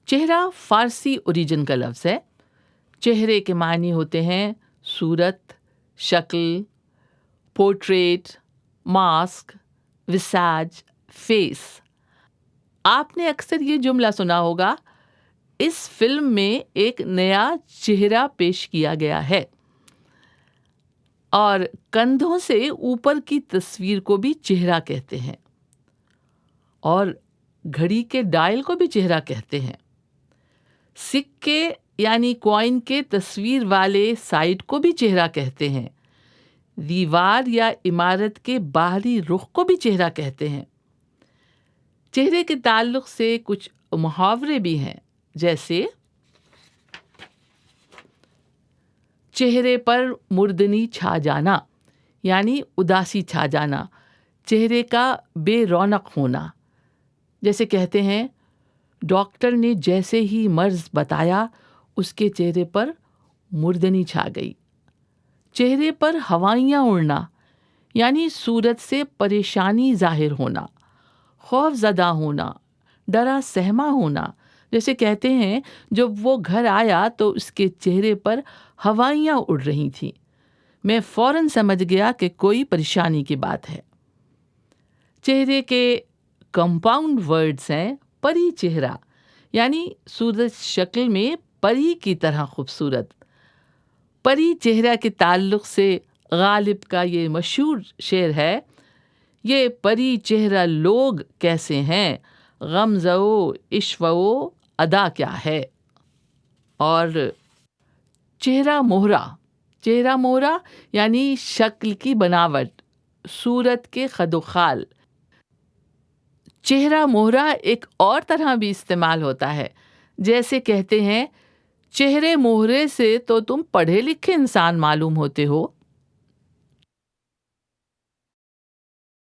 چہرہ فارسی اوریجن کا لفظ ہے. چہرے کے معنی ہوتے ہیں صورت، شکل، پورٹریٹ، ماسک، وساج، فیس. آپ نے اکثر یہ جملہ سنا ہوگا، اس فلم میں ایک نیا چہرہ پیش کیا گیا ہے. اور کندھوں سے اوپر کی تصویر کو بھی چہرہ کہتے ہیں، اور گھڑی کے ڈائل کو بھی چہرہ کہتے ہیں. سکے یعنی کوائن کے تصویر والے سائڈ کو بھی چہرہ کہتے ہیں. دیوار یا عمارت کے باہری رخ کو بھی چہرہ کہتے ہیں. چہرے کے تعلق سے کچھ محاورے بھی ہیں، جیسے چہرے پر مردنی چھا جانا یعنی اداسی چھا جانا، چہرے کا بے رونق ہونا. جیسے کہتے ہیں ڈاکٹر نے جیسے ہی مرض بتایا اس کے چہرے پر مردنی چھا گئی. چہرے پر ہوائیاں اڑنا یعنی صورت سے پریشانی ظاہر ہونا، خوف زدہ ہونا، ڈرا سہما ہونا. جیسے کہتے ہیں جب وہ گھر آیا تو اس کے چہرے پر ہوائیاں اڑ رہی تھیں، میں فوراً سمجھ گیا کہ کوئی پریشانی کی بات ہے. چہرے کے کمپاؤنڈ ورڈز ہیں پری چہرہ یعنی صورت شکل میں پری کی طرح خوبصورت. پری چہرہ کے تعلق سے غالب کا یہ مشہور شعر ہے، یہ پری چہرہ لوگ کیسے ہیں، غم زو عشو ادا کیا ہے. اور چہرہ مہرہ، چہرہ مہرہ یعنی شکل کی بناوٹ، صورت کے خد و خال. چہرہ مہرہ ایک اور طرح بھی استعمال ہوتا ہے، جیسے کہتے ہیں چہرے مہرے سے تو تم پڑھے لکھے انسان معلوم ہوتے ہو.